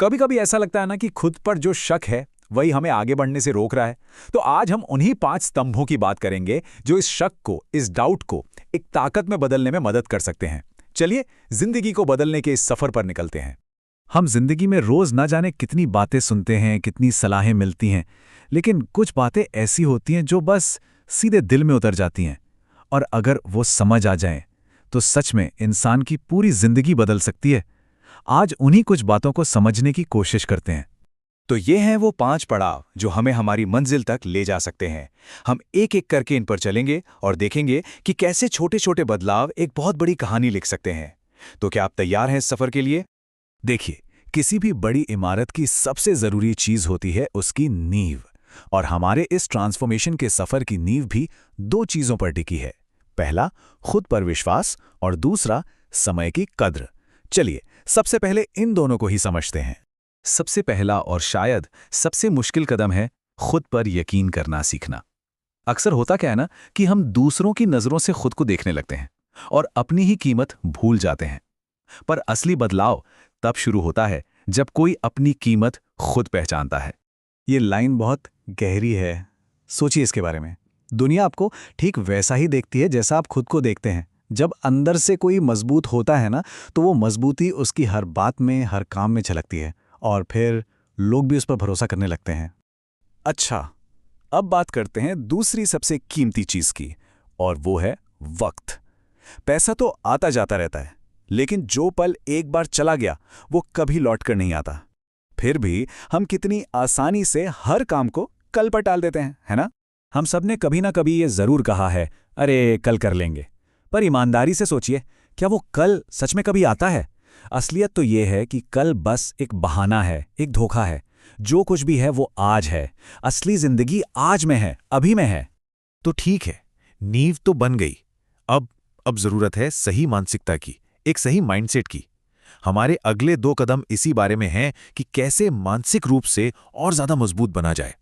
कभी कभी ऐसा लगता है ना कि खुद पर जो शक है वही हमें आगे बढ़ने से रोक रहा है। तो आज हम उन्हीं 5 स्तंभों की बात करेंगे जो इस शक को, इस डाउट को एक ताकत में बदलने में मदद कर सकते हैं। चलिए जिंदगी को बदलने के इस सफर पर निकलते हैं। हम जिंदगी में रोज ना जाने कितनी बातें सुनते हैं, कितनी सलाहें मिलती हैं, लेकिन कुछ बातें ऐसी होती हैं जो बस सीधे दिल में उतर जाती हैं, और अगर वो समझ आ जाएं तो सच में इंसान की पूरी जिंदगी बदल सकती है। आज उन्हीं कुछ बातों को समझने की कोशिश करते हैं। तो ये हैं वो 5 पड़ाव जो हमें हमारी मंजिल तक ले जा सकते हैं। हम एक एक करके इन पर चलेंगे और देखेंगे कि कैसे छोटे छोटे बदलाव एक बहुत बड़ी कहानी लिख सकते हैं। तो क्या आप तैयार हैं इस सफर के लिए? देखिए, किसी भी बड़ी इमारत की सबसे जरूरी चीज होती है उसकी नींव, और हमारे इस ट्रांसफॉर्मेशन के सफर की नींव भी 2 चीजों पर टिकी है। पहला, खुद पर विश्वास, और दूसरा, समय की कद्र। चलिए सबसे पहले इन दोनों को ही समझते हैं। सबसे पहला और शायद सबसे मुश्किल कदम है खुद पर यकीन करना सीखना। अक्सर होता क्या है ना कि हम दूसरों की नजरों से खुद को देखने लगते हैं और अपनी ही कीमत भूल जाते हैं। पर असली बदलाव तब शुरू होता है जब कोई अपनी कीमत खुद पहचानता है। ये लाइन बहुत गहरी है, सोचिए इसके बारे में। दुनिया आपको ठीक वैसा ही देखती है जैसा आप खुद को देखते हैं। जब अंदर से कोई मजबूत होता है ना, तो वो मजबूती उसकी हर बात में, हर काम में झलकती है, और फिर लोग भी उस पर भरोसा करने लगते हैं। अच्छा, अब बात करते हैं दूसरी सबसे कीमती चीज की, और वो है वक्त। पैसा तो आता जाता रहता है, लेकिन जो पल एक बार चला गया वो कभी लौट कर नहीं आता। फिर भी हम कितनी आसानी से हर काम को कल पर टाल देते हैं, है ना? हम सबने कभी ना कभी ये जरूर कहा है, अरे कल कर लेंगे। पर ईमानदारी से सोचिए, क्या वो कल सच में कभी आता है? असलियत तो ये है कि कल बस एक बहाना है, एक धोखा है। जो कुछ भी है वो आज है। असली जिंदगी आज में है, अभी में है। तो ठीक है, नींव तो बन गई। अब जरूरत है सही मानसिकता की, एक सही माइंडसेट की। हमारे अगले 2 कदम इसी बारे में हैं कि कैसे मानसिक रूप से और ज्यादा मजबूत बना जाए।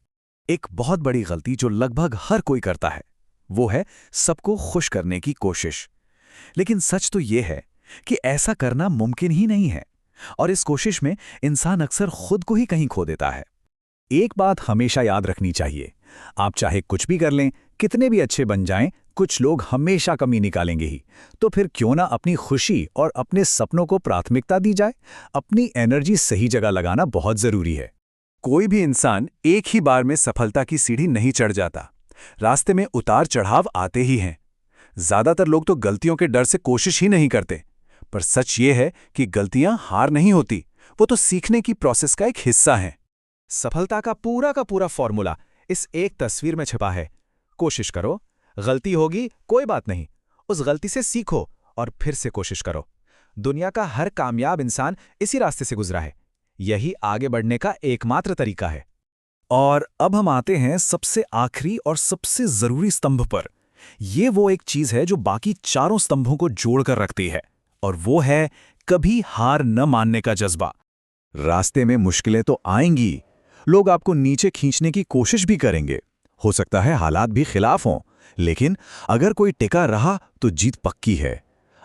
एक बहुत बड़ी गलती जो लगभग हर कोई करता है वो है सबको खुश करने की कोशिश। लेकिन सच तो ये है कि ऐसा करना मुमकिन ही नहीं है, और इस कोशिश में इंसान अक्सर खुद को ही कहीं खो देता है। एक बात हमेशा याद रखनी चाहिए, आप चाहे कुछ भी कर लें, कितने भी अच्छे बन जाएं, कुछ लोग हमेशा कमी निकालेंगे ही। तो फिर क्यों ना अपनी खुशी और अपने सपनों को प्राथमिकता दी जाए। अपनी एनर्जी सही जगह लगाना बहुत जरूरी है। कोई भी इंसान एक ही बार में सफलता की सीढ़ी नहीं चढ़ जाता। रास्ते में उतार चढ़ाव आते ही हैं। ज्यादातर लोग तो गलतियों के डर से कोशिश ही नहीं करते। पर सच ये है कि गलतियां हार नहीं होती, वो तो सीखने की प्रोसेस का एक हिस्सा हैं। सफलता का पूरा फॉर्मूला इस एक तस्वीर में छिपा है। कोशिश करो, गलती होगी कोई बात नहीं, उस गलती से सीखो और फिर से कोशिश करो। दुनिया का हर कामयाब इंसान इसी रास्ते से गुजरा है। यही आगे बढ़ने का एकमात्र तरीका है। और अब हम आते हैं सबसे आखिरी और सबसे जरूरी स्तंभ पर। ये वो एक चीज है जो बाकी चारों स्तंभों को जोड़कर रखती है, और वो है कभी हार न मानने का जज्बा। रास्ते में मुश्किलें तो आएंगी, लोग आपको नीचे खींचने की कोशिश भी करेंगे, हो सकता है हालात भी खिलाफ हों, लेकिन अगर कोई टिका रहा तो जीत पक्की है।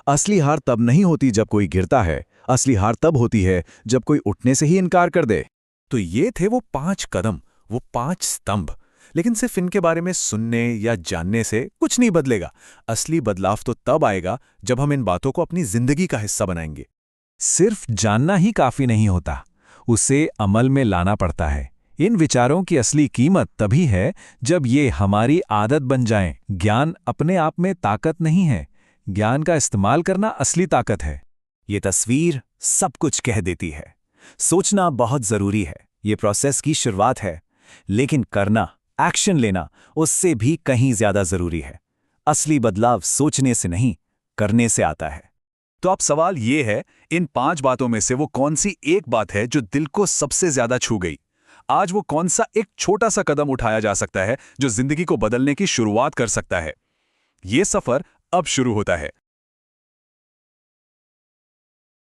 असली हार तब नहीं होती जब कोई गिरता है, असली हार तब होती है जब कोई उठने से ही इनकार कर दे। तो ये थे वो 5 कदम, वो 5 स्तंभ। लेकिन सिर्फ इनके बारे में सुनने या जानने से कुछ नहीं बदलेगा। असली बदलाव तो तब आएगा जब हम इन बातों को अपनी जिंदगी का हिस्सा बनाएंगे। सिर्फ जानना ही काफी नहीं होता, उसे अमल में लाना पड़ता है। इन विचारों की असली कीमत तभी है जब ये हमारी आदत बन जाएं। ज्ञान अपने आप में ताकत नहीं है, ज्ञान का इस्तेमाल करना असली ताकत है। ये तस्वीर सब कुछ कह देती है। सोचना बहुत जरूरी है, ये प्रोसेस की शुरुआत है, लेकिन करना, एक्शन लेना उससे भी कहीं ज्यादा जरूरी है। असली बदलाव सोचने से नहीं, करने से आता है। तो अब सवाल ये है, इन 5 बातों में से वो कौन सी एक बात है जो दिल को सबसे ज्यादा छू गई? आज वो कौन सा एक छोटा सा कदम उठाया जा सकता है जो जिंदगी को बदलने की शुरुआत कर सकता है? ये सफर अब शुरू होता है।